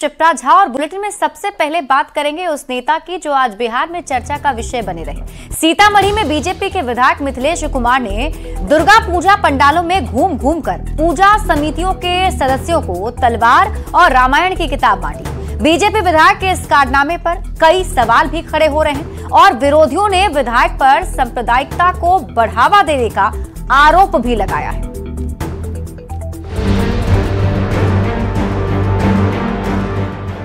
शिप्रा झा और बुलेटिन में सबसे पहले बात करेंगे उस नेता की जो आज बिहार में चर्चा का विषय बने रहे। सीतामढ़ी में बीजेपी के विधायक मिथिलेश कुमार ने दुर्गा पूजा पंडालों में घूम घूम कर पूजा समितियों के सदस्यों को तलवार और रामायण की किताब बांटी। बीजेपी विधायक के इस कारनामे पर कई सवाल भी खड़े हो रहे हैं और विरोधियों ने विधायक पर सांप्रदायिकता को बढ़ावा देने का आरोप भी लगाया है।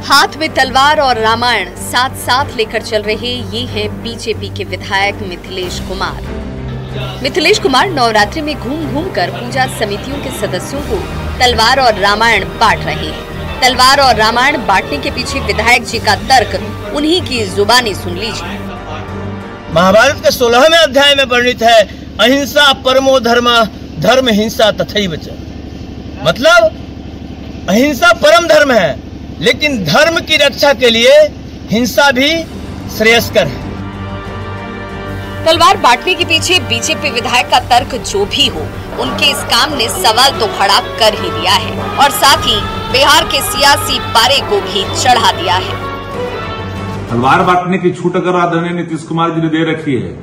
हाथ में तलवार और रामायण साथ साथ लेकर चल रहे ये हैं बीजेपी के विधायक मिथिलेश कुमार। मिथिलेश कुमार नवरात्रि में घूम घूम कर पूजा समितियों के सदस्यों को तलवार और रामायण बांट रहे हैं। तलवार और रामायण बांटने के पीछे विधायक जी का तर्क उन्हीं की जुबानी सुन लीजिए। महाभारत के 16वें अध्याय में वर्णित है, अहिंसा परमो धर्म, धर्म हिंसा तथैव च। मतलब अहिंसा परम धर्म है, लेकिन धर्म की रक्षा के लिए हिंसा भी श्रेयस्कर है। तलवार बांटने के पीछे बीजेपी विधायक का तर्क जो भी हो, उनके इस काम ने सवाल तो खड़ा कर ही दिया है और साथ ही बिहार के सियासी पारे को भी चढ़ा दिया है। तलवार बांटने की छूट अगर आदरणीय नीतीश कुमार जी ने दे रखी है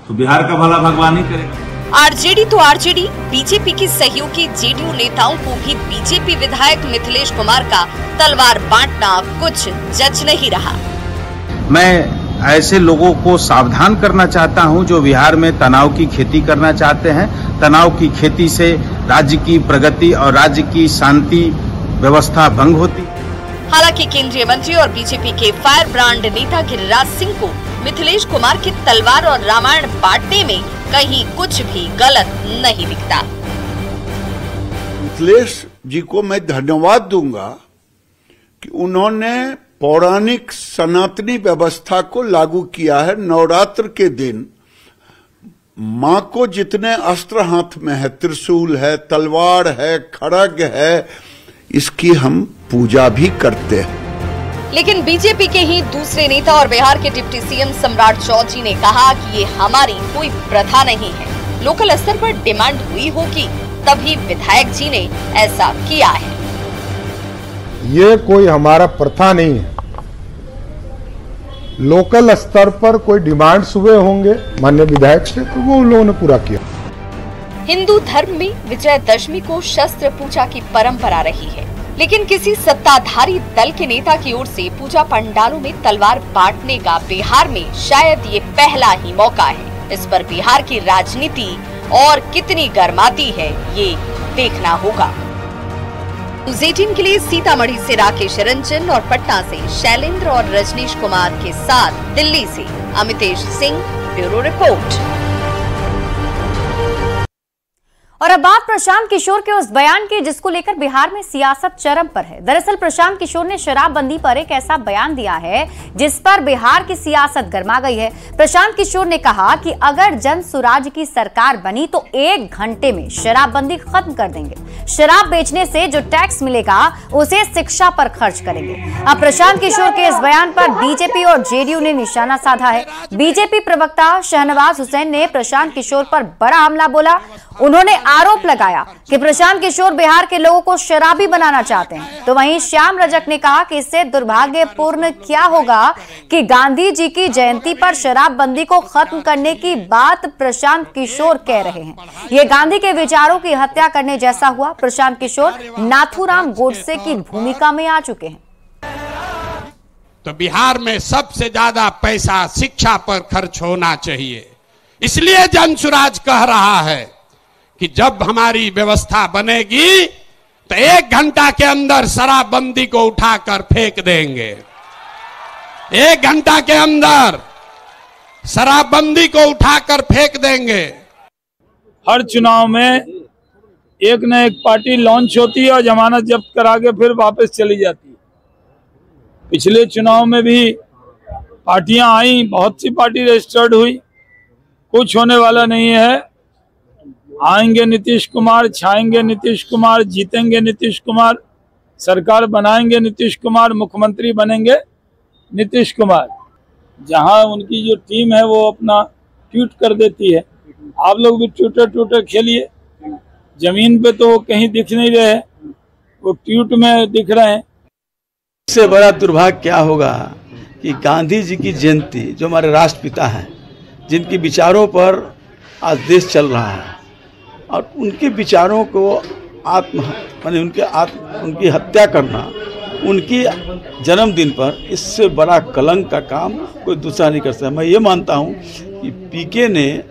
तो बिहार का भला भगवान ही करेगा। आरजेडी तो आरजेडी, बीजेपी की सहयोगी जेडीयू नेताओं को भी बीजेपी विधायक मिथिलेश कुमार का तलवार बांटना कुछ जच नहीं रहा। मैं ऐसे लोगों को सावधान करना चाहता हूं जो बिहार में तनाव की खेती करना चाहते हैं। तनाव की खेती से राज्य की प्रगति और राज्य की शांति व्यवस्था भंग होती। हालांकि केंद्रीय मंत्री और बीजेपी के फायर ब्रांड नेता गिरिराज सिंह को मिथिलेश कुमार की तलवार और रामायण बांटने में कहीं कुछ भी गलत नहीं दिखता। मिथिलेश जी को मैं धन्यवाद दूंगा कि उन्होंने पौराणिक सनातनी व्यवस्था को लागू किया है। नवरात्र के दिन मां को जितने अस्त्र हाथ में है, त्रिशूल है, तलवार है, खड्ग है, इसकी हम पूजा भी करते हैं। लेकिन बीजेपी के ही दूसरे नेता और बिहार के डिप्टी सीएम सम्राट चौधरी ने कहा कि ये हमारी कोई प्रथा नहीं है, लोकल स्तर पर डिमांड हुई होगी तभी विधायक जी ने ऐसा किया है। ये कोई हमारा प्रथा नहीं है, लोकल स्तर पर कोई डिमांड्स हुए होंगे माननीय विधायक से तो वो उन लोगों ने पूरा किया। हिंदू धर्म में विजयदशमी को शस्त्र पूजा की परंपरा रही है, लेकिन किसी सत्ताधारी दल के नेता की ओर से पूजा पंडालों में तलवार बांटने का बिहार में शायद ये पहला ही मौका है। इस पर बिहार की राजनीति और कितनी गर्माती है ये देखना होगा। न्यूज़ 18 के लिए सीतामढ़ी से राकेश रंजन और पटना से शैलेंद्र और रजनीश कुमार के साथ दिल्ली से अमितेश सिंह, ब्यूरो रिपोर्ट। और अब बात प्रशांत किशोर के उस बयान की जिसको लेकर बिहार में सियासत चरम पर है। दरअसल प्रशांत किशोर ने शराबबंदी पर एक ऐसा बयान दिया है जिस पर बिहार की सियासत गर्मा गई है। प्रशांत किशोर ने कहा कि अगर जन सुराज की सरकार बनी तो 1 घंटे में शराबबंदी खत्म कर देंगे। शराब बेचने से जो टैक्स मिलेगा उसे शिक्षा पर खर्च करेंगे। अब प्रशांत किशोर के इस बयान पर बीजेपी और जेडीयू ने निशाना साधा है। बीजेपी प्रवक्ता शहनवाज हुसैन ने प्रशांत किशोर पर बड़ा हमला बोला। उन्होंने आरोप लगाया कि प्रशांत किशोर बिहार के लोगों को शराबी बनाना चाहते हैं। तो वहीं श्याम रजक ने कहा कि इससे दुर्भाग्यपूर्ण क्या होगा कि गांधी जी की जयंती पर शराबबंदी को खत्म करने की बात प्रशांत किशोर कह रहे हैं। ये गांधी के विचारों की हत्या करने जैसा हुआ। प्रशांत किशोर नाथूराम गोडसे की भूमिका में आ चुके हैं। तो बिहार में सबसे ज्यादा पैसा शिक्षा पर खर्च होना चाहिए। इसलिए जनसुराज कह रहा है कि जब हमारी व्यवस्था बनेगी तो 1 घंटा के अंदर शराबबंदी को उठाकर फेंक देंगे। 1 घंटा के अंदर शराबबंदी को उठाकर फेंक देंगे। हर चुनाव में एक न एक पार्टी लॉन्च होती है और जमानत जब्त करा के फिर वापस चली जाती है। पिछले चुनाव में भी पार्टियां आई, बहुत सी पार्टी रजिस्टर्ड हुई, कुछ होने वाला नहीं है। आएंगे नीतीश कुमार, छाएंगे नीतीश कुमार, जीतेंगे नीतीश कुमार, सरकार बनाएंगे नीतीश कुमार, मुख्यमंत्री बनेंगे नीतीश कुमार। जहां उनकी जो टीम है वो अपना ट्वीट कर देती है। आप लोग भी ट्विटर खेलिए, जमीन पे तो कहीं दिख नहीं रहे, वो ट्वीट में दिख रहे हैं। इससे बड़ा दुर्भाग्य क्या होगा कि गांधी जी की जयंती, जो हमारे राष्ट्रपिता हैं, जिनके विचारों पर आज देश चल रहा है, और उनके विचारों को उनकी हत्या करना उनकी जन्मदिन पर, इससे बड़ा कलंक का काम कोई दूसरा नहीं कर सकता। मैं ये मानता हूँ कि पीके ने,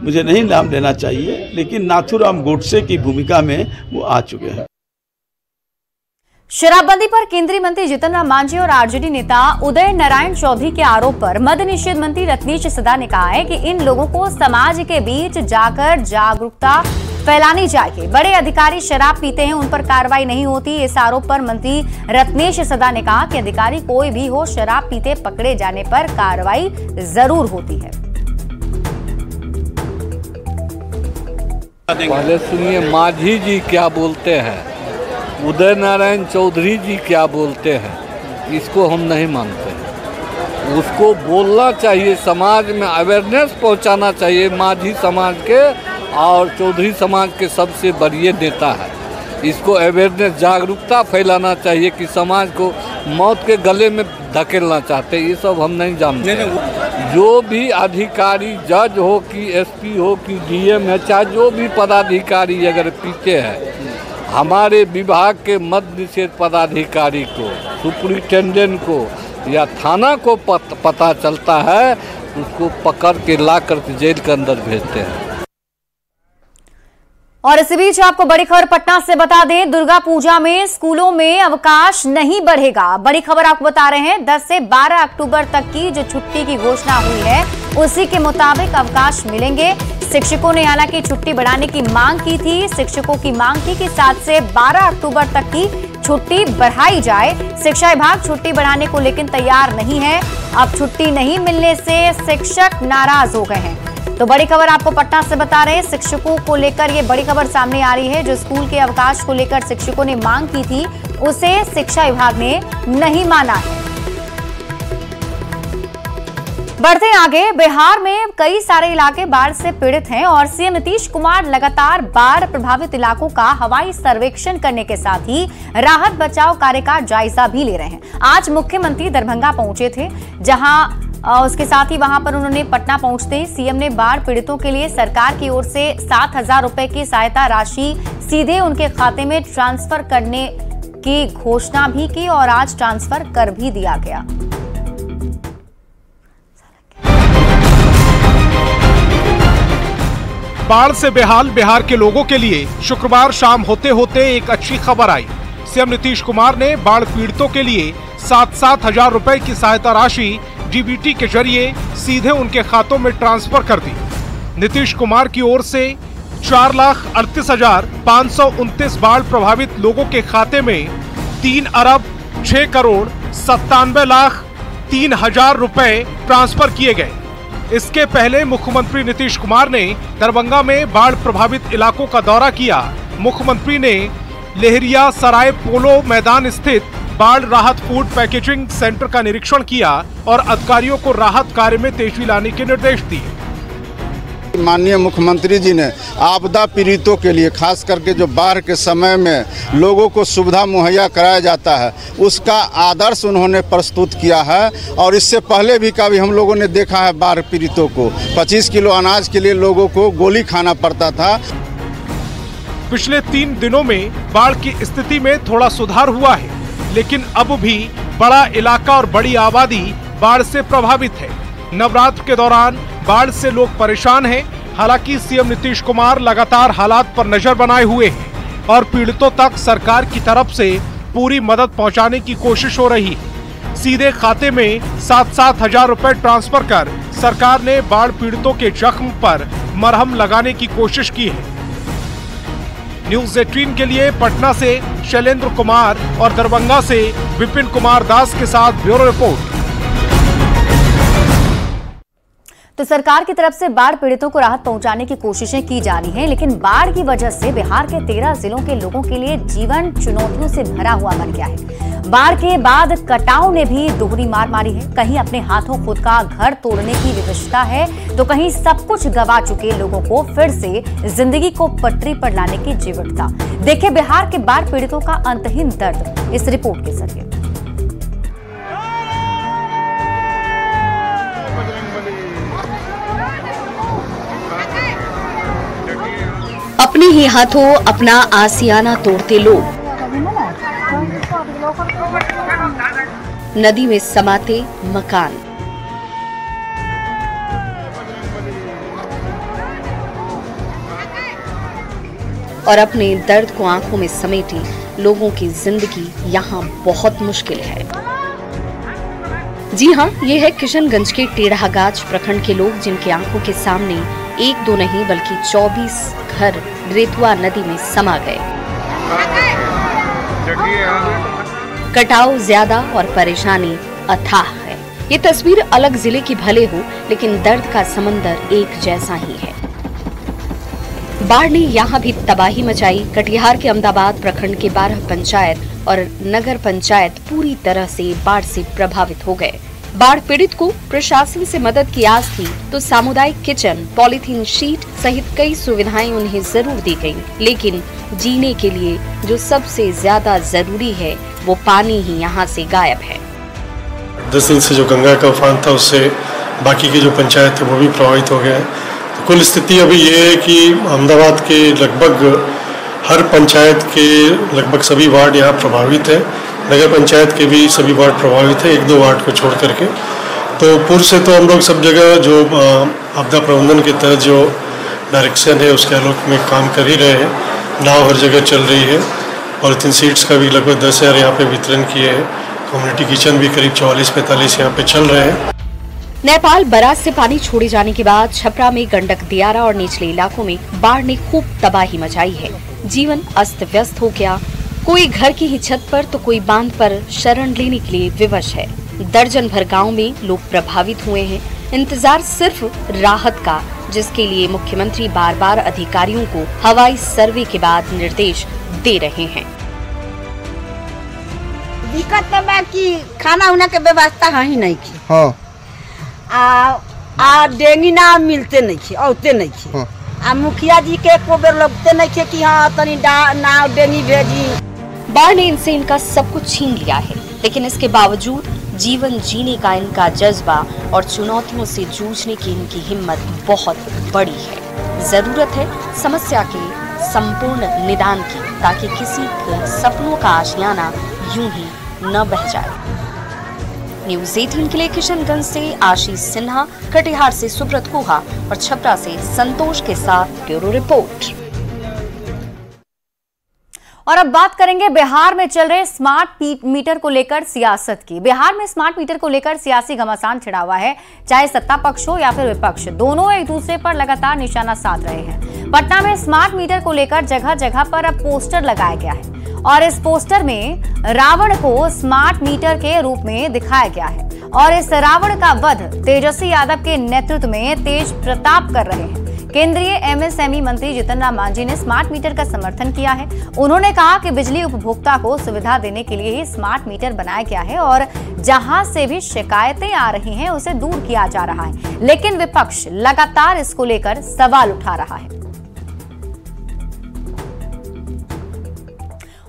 मुझे नहीं नाम लेना चाहिए, लेकिन नाथूराम गोडसे की भूमिका में वो आ चुके हैं। शराबबंदी पर केंद्रीय मंत्री जीतन राम मांझी और आरजेडी नेता उदय नारायण चौधरी के आरोप पर मद्य निषेध मंत्री रत्नेश सदा ने कहा है कि इन लोगों को समाज के बीच जाकर जागरूकता फैलानी चाहिए। बड़े अधिकारी शराब पीते हैं, उन पर कार्रवाई नहीं होती। इस आरोप पर मंत्री रत्नेश सदा ने कहा कि अधिकारी कोई भी हो, शराब पीते पकड़े जाने पर कार्रवाई जरूर होती है। पहले सुनिए मांझी जी क्या बोलते हैं, उदय नारायण चौधरी जी क्या बोलते हैं, इसको हम नहीं मानते। उसको बोलना चाहिए, समाज में अवेयरनेस पहुंचाना चाहिए। मांझी समाज के और चौधरी समाज के सबसे बड़े नेता है। इसको अवेयरनेस, जागरूकता फैलाना चाहिए कि समाज को मौत के गले में धकेलना चाहते, ये सब हम नहीं जानते। जो भी अधिकारी, जज हो कि एसपी हो कि डीएम है, चाहे जो भी पदाधिकारी अगर पीते हैं, हमारे विभाग के मद्य निषेध पदाधिकारी को, सुपरिटेंडेंट को या थाना को पता चलता है, उसको पकड़ के ला करके जेल के अंदर भेजते हैं। और इसी बीच आपको बड़ी खबर पटना से बता दें, दुर्गा पूजा में स्कूलों में अवकाश नहीं बढ़ेगा। बड़ी खबर आपको बता रहे हैं, 10 से 12 अक्टूबर तक की जो छुट्टी की घोषणा हुई है, उसी के मुताबिक अवकाश मिलेंगे। शिक्षकों ने हालांकि छुट्टी बढ़ाने की मांग की थी। शिक्षकों की मांग थी कि 7 से 12 अक्टूबर तक की छुट्टी बढ़ाई जाए। शिक्षा विभाग छुट्टी बढ़ाने को लेकिन तैयार नहीं है। अब छुट्टी नहीं मिलने से शिक्षक नाराज हो गए हैं। तो बड़ी खबर आपको पटना से बता रहे हैं, शिक्षकों को लेकर ये बड़ी खबर सामने आ रही है। जो स्कूल के अवकाश को लेकर शिक्षकों ने मांग की थी, उसे शिक्षा विभाग ने नहीं माना है। बढ़ते आगे, बिहार में कई सारे इलाके बाढ़ से पीड़ित हैं और सीएम नीतीश कुमार लगातार बाढ़ प्रभावित इलाकों का हवाई सर्वेक्षण करने के साथ ही राहत बचाव कार्य का जायजा भी ले रहे हैं। आज मुख्यमंत्री दरभंगा पहुंचे थे, जहां उसके साथ ही वहां पर उन्होंने पटना पहुंचते ही सीएम ने बाढ़ पीड़ितों के लिए सरकार की ओर से 7,000 रुपए की सहायता राशि सीधे उनके खाते में ट्रांसफर करने की घोषणा भी की और आज ट्रांसफर कर भी दिया गया। बाढ़ से बेहाल बिहार के लोगों के लिए शुक्रवार शाम होते होते एक अच्छी खबर आई। सीएम नीतीश कुमार ने बाढ़ पीड़ितों के लिए 7,000 रुपए की सहायता राशि डीबीटी के जरिए सीधे उनके खातों में ट्रांसफर कर दी। नीतीश कुमार की ओर से 4,38,529 बाढ़ प्रभावित लोगों के खाते में 3,06,97,03,000 रुपए ट्रांसफर किए गए। इसके पहले मुख्यमंत्री नीतीश कुमार ने दरभंगा में बाढ़ प्रभावित इलाकों का दौरा किया। मुख्यमंत्री ने लहरिया सराय पोलो मैदान स्थित बाढ़ राहत फूड पैकेजिंग सेंटर का निरीक्षण किया और अधिकारियों को राहत कार्य में तेजी लाने के निर्देश दिए। माननीय मुख्यमंत्री जी ने आपदा पीड़ितों के लिए, खास करके जो बाढ़ के समय में लोगों को सुविधा मुहैया कराया जाता है, उसका आदर्श उन्होंने प्रस्तुत किया है। और इससे पहले भी कभी हम लोगों ने देखा है, बाढ़ पीड़ितों को 25 किलो अनाज के लिए लोगों को गोली खाना पड़ता था। पिछले 3 दिनों में बाढ़ की स्थिति में थोड़ा सुधार हुआ है, लेकिन अब भी बड़ा इलाका और बड़ी आबादी बाढ़ से प्रभावित है। नवरात्र के दौरान बाढ़ से लोग परेशान हैं। हालांकि सीएम नीतीश कुमार लगातार हालात पर नजर बनाए हुए हैं और पीड़ितों तक सरकार की तरफ से पूरी मदद पहुंचाने की कोशिश हो रही है। सीधे खाते में 7,000 रुपए ट्रांसफर कर सरकार ने बाढ़ पीड़ितों के जख्म पर मरहम लगाने की कोशिश की है। न्यूज़ 18 के लिए पटना से शैलेंद्र कुमार और दरभंगा से विपिन कुमार दास के साथ ब्यूरो रिपोर्ट। तो सरकार की तरफ से बाढ़ पीड़ितों को राहत पहुंचाने की कोशिशें की जा रही हैं, लेकिन बाढ़ की वजह से बिहार के 13 जिलों के लोगों के लिए जीवन चुनौतियों से भरा हुआ बन गया है। बाढ़ के बाद कटाव ने भी दोहरी मार मारी है। कहीं अपने हाथों खुद का घर तोड़ने की विवशता है, तो कहीं सब कुछ गवा चुके लोगों को फिर से जिंदगी को पटरी पर लाने की जीवटता। देखिए बिहार के बाढ़ पीड़ितों का अंतहीन दर्द इस रिपोर्ट के जरिए। अपने ही हाथों अपना आसियाना तोड़ते लोग, नदी में समाते मकान। और अपने दर्द को आंखों में समेटे लोगों की जिंदगी यहाँ बहुत मुश्किल है। जी हाँ, ये है किशनगंज के टेढ़ागाछ प्रखंड के लोग, जिनकी आंखों के सामने एक दो नहीं बल्कि 24 घर रेतुआ नदी में समा गए। कटाव ज्यादा और परेशानी अथाह है। ये तस्वीर अलग जिले की भले हो, लेकिन दर्द का समंदर एक जैसा ही है। बाढ़ ने यहाँ भी तबाही मचाई। कटिहार के अहमदाबाद प्रखंड के 12 पंचायत और नगर पंचायत पूरी तरह से बाढ़ से प्रभावित हो गए। बाढ़ पीड़ित को प्रशासन से मदद की आस थी तो सामुदायिक किचन, पॉलीथीन शीट सहित कई सुविधाएं उन्हें जरूर दी गयी, लेकिन जीने के लिए जो सबसे ज्यादा जरूरी है वो पानी ही यहाँ से गायब है। 10 दिन से जो गंगा का उफान था उससे बाकी के जो पंचायत थे वो भी प्रभावित हो गए। तो कुल स्थिति अभी ये है कि अहमदाबाद के लगभग हर पंचायत के लगभग सभी वार्ड यहाँ प्रभावित है। नगर पंचायत के भी सभी वार्ड प्रभावित है, 1-2 वार्ड को छोड़ करके। तो पूर्व से तो हम लोग सब जगह जो आपदा प्रबंधन के तहत जो डायरेक्शन है उसके आलोक में काम कर ही रहे हैं। नाव हर जगह चल रही है। पॉलीथीन सीट्स का भी लगभग 10,000 यहाँ पे वितरण किए हैं। कम्युनिटी किचन भी करीब 44-45 यहाँ पे चल रहे हैं। नेपाल बराज से पानी छोड़े जाने के बाद छपरा में गंडक दियारा और निचले इलाकों में बाढ़ ने खूब तबाही मचाई है। जीवन अस्त व्यस्त हो गया। कोई घर की ही छत पर तो कोई बांध पर शरण लेने के लिए विवश है। दर्जन भर गांव में लोग प्रभावित हुए हैं। इंतजार सिर्फ राहत का, जिसके लिए मुख्यमंत्री बार बार अधिकारियों को हवाई सर्वे के बाद निर्देश दे रहे हैं। दिक्कत तो बा कि खाना उना के व्यवस्था है ही नहीं की। हाँ। आ डेंगी ना मिलते नहीं थे, औते नहीं थे। हाँ। आ मुखिया जी के एको बेर लगते नहीं थे कि हाँ तनी नाव डेंगी भेजी। बाढ़ ने इनसे इनका सब कुछ छीन लिया है, लेकिन इसके बावजूद जीवन जीने का इनका जज्बा और चुनौतियों से जूझने की इनकी हिम्मत बहुत बड़ी है। जरूरत है समस्या के संपूर्ण निदान की, ताकि किसी के सपनों का आशियाना यूं ही न बह जाए। न्यूज़ 18 के लिए किशनगंज से आशीष सिन्हा, कटिहार से सुब्रत गुहा और छपरा से संतोष के साथ ब्यूरो रिपोर्ट। और अब बात करेंगे बिहार में चल रहे स्मार्ट मीटर को लेकर सियासत की। बिहार में स्मार्ट मीटर को लेकर सियासी घमासान छिड़ा हुआ है। चाहे सत्ता पक्ष हो या फिर विपक्ष, दोनों एक दूसरे पर लगातार निशाना साध रहे हैं। पटना में स्मार्ट मीटर को लेकर जगह जगह पर अब पोस्टर लगाया गया है और इस पोस्टर में रावण को स्मार्ट मीटर के रूप में दिखाया गया है और इस रावण का वध तेजस्वी यादव के नेतृत्व में तेज प्रताप कर रहे हैं। केंद्रीय एमएसएमई मंत्री जीतन राम मांझी ने स्मार्ट मीटर का समर्थन किया है। उन्होंने कहा कि बिजली उपभोक्ता को सुविधा देने के लिए ही स्मार्ट मीटर बनाया गया है और जहां से भी शिकायतें आ रही हैं उसे दूर किया जा रहा है, लेकिन विपक्ष लगातार इसको लेकर सवाल उठा रहा है।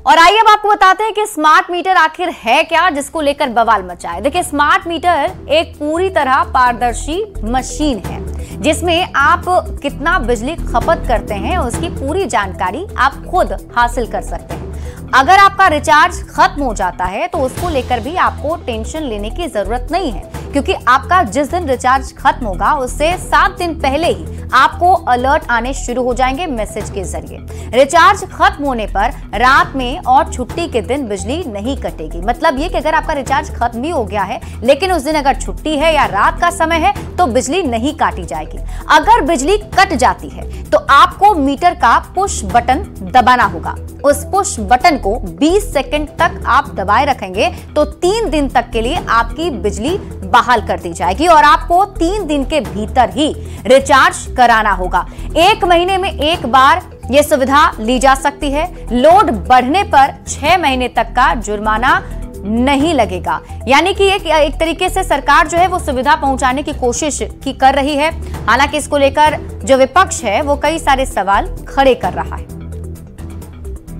और आइए अब आपको बताते हैं कि स्मार्ट मीटर आखिर है क्या, जिसको लेकर बवाल मचा है। देखिए, स्मार्ट मीटर एक पूरी तरह पारदर्शी मशीन है जिसमें आप कितना बिजली खपत करते हैं उसकी पूरी जानकारी आप खुद हासिल कर सकते हैं। अगर आपका रिचार्ज खत्म हो जाता है तो उसको लेकर भी आपको टेंशन लेने की जरूरत नहीं है, क्योंकि आपका जिस दिन रिचार्ज खत्म होगा उससे 7 दिन पहले ही आपको अलर्ट आने शुरू हो जाएंगे मैसेज के जरिए। रिचार्ज खत्म होने पर रात में और छुट्टी के दिन बिजली नहीं कटेगी। मतलब ये कि अगर आपका रिचार्ज खत्म भी हो गया है लेकिन उस दिन अगर छुट्टी है या रात का समय है तो बिजली नहीं काटी जाएगी। अगर बिजली कट जाती है तो आपको मीटर का पुश बटन दबाना होगा। उस पुश बटन को 20 सेकंड तक आप दबाए रखेंगे तो 3 दिन तक के लिए आपकी बिजली बहाल कर दी जाएगी और आपको 3 दिन के भीतर ही रिचार्ज कराना होगा। 1 महीने में एक बार यह सुविधा ली जा सकती है। लोड बढ़ने पर 6 महीने तक का जुर्माना नहीं लगेगा। यानी कि एक तरीके से सरकार जो है वो सुविधा पहुंचाने की कोशिश कर रही है। हालांकि इसको लेकर जो विपक्ष है वो कई सारे सवाल खड़े कर रहा है।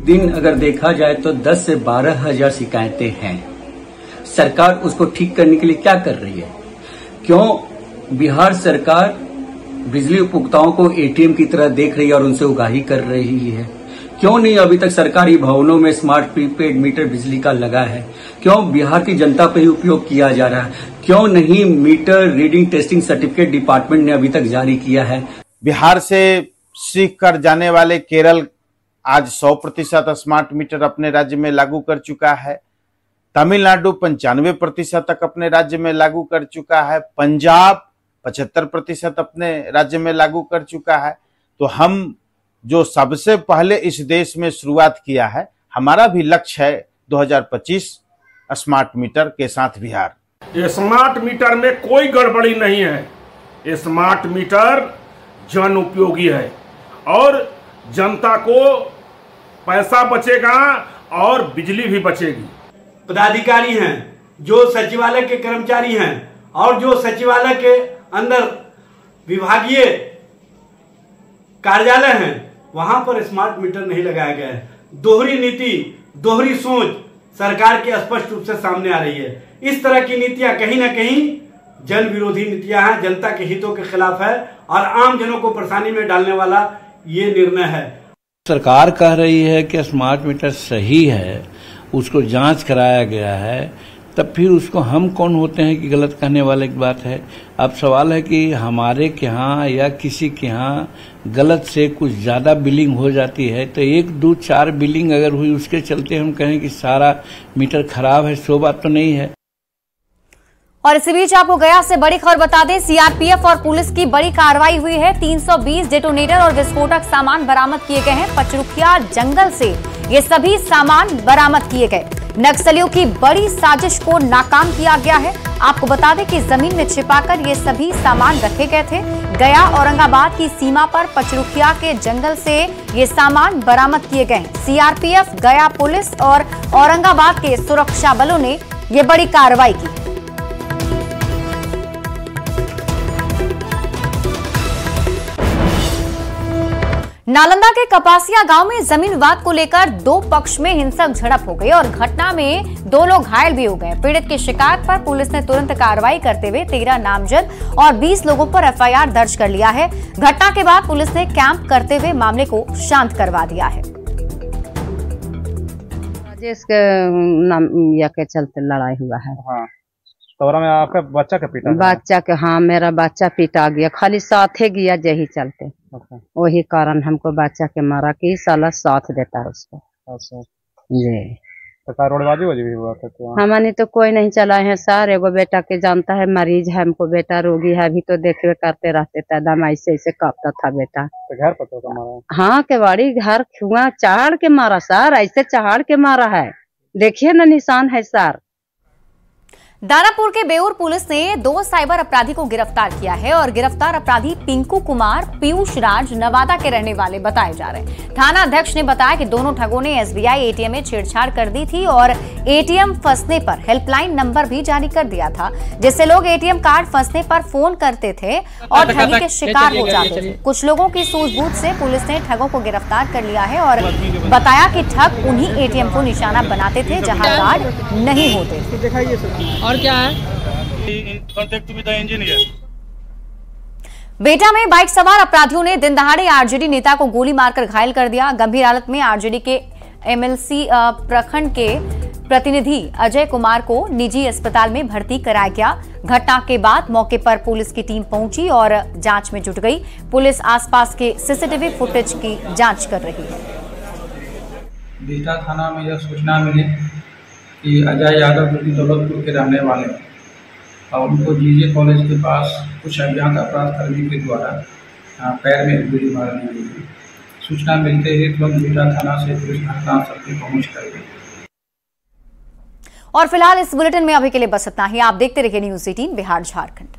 दिन अगर देखा जाए तो 10 से 12 हजार शिकायतें हैं। सरकार उसको ठीक करने के लिए क्या कर रही है? क्यों बिहार सरकार बिजली उपभोक्ताओं को एटीएम की तरह देख रही है और उनसे उगाही कर रही है? क्यों नहीं अभी तक सरकारी भवनों में स्मार्ट प्रीपेड मीटर बिजली का लगा है? क्यों बिहार की जनता पर ही उपयोग किया जा रहा है? क्यों नहीं meter reading testing certificate department ने अभी तक जारी किया है? बिहार से सीख कर जाने वाले केरल आज 100% स्मार्ट मीटर अपने राज्य में लागू कर चुका है। तमिलनाडु 95% तक अपने राज्य में लागू कर चुका है। पंजाब 75% अपने राज्य में लागू कर चुका है। तो हम जो सबसे पहले इस देश में शुरुआत किया है, हमारा भी लक्ष्य है 2025 स्मार्ट मीटर के साथ बिहार। ये स्मार्ट मीटर में कोई गड़बड़ी नहीं है। ये स्मार्ट मीटर जन उपयोगी है और जनता को पैसा बचेगा और बिजली भी बचेगी। पदाधिकारी हैं, जो सचिवालय के कर्मचारी हैं और जो सचिवालय के अंदर विभागीय कार्यालय हैं, वहां पर स्मार्ट मीटर नहीं लगाया गया है। दोहरी नीति, दोहरी सोच सरकार की स्पष्ट रूप से सामने आ रही है। इस तरह की नीतियां कहीं ना कहीं जन विरोधी नीतियां हैं, जनता के हितों के खिलाफ है और आम जनों को परेशानी में डालने वाला ये निर्णय है। सरकार कह रही है कि स्मार्ट मीटर सही है, उसको जांच कराया गया है, तब फिर उसको हम कौन होते हैं कि गलत कहने वाले की बात है। अब सवाल है कि हमारे के यहाँ या किसी के यहाँ गलत से कुछ ज्यादा बिलिंग हो जाती है तो 1, 2, 4 बिलिंग अगर हुई उसके चलते हम कहें कि सारा मीटर खराब है, सो बात तो नहीं है। और इसी बीच आपको गया से बड़ी खबर बता दें, सीआरपीएफ और पुलिस की बड़ी कार्रवाई हुई है। 320 डेटोनेटर और विस्फोटक सामान बरामद किए गए हैं। पचरुखिया जंगल से ये सभी सामान बरामद किए गए। नक्सलियों की बड़ी साजिश को नाकाम किया गया है। आपको बता दें कि जमीन में छिपाकर ये सभी सामान रखे गए थे। गया औरंगाबाद की सीमा पर पचरुखिया के जंगल से ये सामान बरामद किए गए। सीआरपीएफ, गया पुलिस और औरंगाबाद के सुरक्षा बलों ने ये बड़ी कार्रवाई की। नालंदा के कपासिया गांव में जमीन विवाद को लेकर 2 पक्ष में हिंसक झड़प हो गई और घटना में 2 लोग घायल भी हो गए। पीड़ित की शिकायत पर पुलिस ने तुरंत कार्रवाई करते हुए 13 नामजद और 20 लोगों पर एफआईआर दर्ज कर लिया है। घटना के बाद पुलिस ने कैंप करते हुए मामले को शांत करवा दिया है। राजेश के नाम या के चलते लड़ाई हुआ है। हाँ। तो में आपका बच्चा का पीटा? बच्चा के, हाँ, मेरा बच्चा पीटा गया, खाली साथे गया यही चलते। वही कारण हमको बच्चा के मारा कि साला साथ देता है उसको। अच्छा जी। तो रोडबाजी भी हुआ था? हमने तो कोई नहीं चला है सर। एगो बेटा के जानता है, मरीज है, हमको बेटा रोगी है, अभी तो देखवे करते रहते थे, दम ऐसे ऐसे कांपता था बेटा। तो घर पर तो मारा? हाँ, केवाड़ी घर खुआ चढ़ के मारा सर, ऐसे चढ़ के मारा है, देखिए ना निशान है सर। दानापुर के बेउर पुलिस ने 2 साइबर अपराधी को गिरफ्तार किया है और गिरफ्तार अपराधी पिंकू कुमार, पीयूष राज नवादा के रहने वाले बताए जा रहे हैं। थाना अध्यक्ष ने बताया कि दोनों ठगों ने एसबीआई एटीएम में छेड़छाड़ कर दी थी और एटीएम फंसने पर हेल्पलाइन नंबर भी जारी कर दिया था, जिससे लोग एटीएम कार्ड फंसने पर फोन करते थे और ठगी के शिकार हो जाते थे। कुछ लोगों की सूझबूझ से पुलिस ने ठगों को गिरफ्तार कर लिया है और बताया कि ठग उन्हीं एटीएम को निशाना बनाते थे जहां कार्ड नहीं होते थे। और क्या है? बेटा में बाइक सवार अपराधियों ने दिन दहाड़े आरजेडी नेता को गोली मारकर घायल कर दिया। गंभीर हालत में आरजेडी के एमएलसी प्रखंड के प्रतिनिधि अजय कुमार को निजी अस्पताल में भर्ती कराया गया। घटना के बाद मौके पर पुलिस की टीम पहुंची और जांच में जुट गई। पुलिस आसपास के सीसीटीवी फुटेज की जांच कर रही है। बिहटा थाना में यह सूचना मिली कि अजय यादव जो कि दौलतपुर के रहने वाले हैं और उनको जीजे कॉलेज के पास कुछ अज्ञात अपराधकर्मी के द्वारा पैर में गोली मार दी गई। सूचना मिलते ही तुरंत बिहटा थाना से पुलिस घटनास्थल पर पहुंच कर गई। और फिलहाल इस बुलेटिन में अभी के लिए बस इतना ही। आप देखते रहिए न्यूज़ 18 बिहार झारखंड।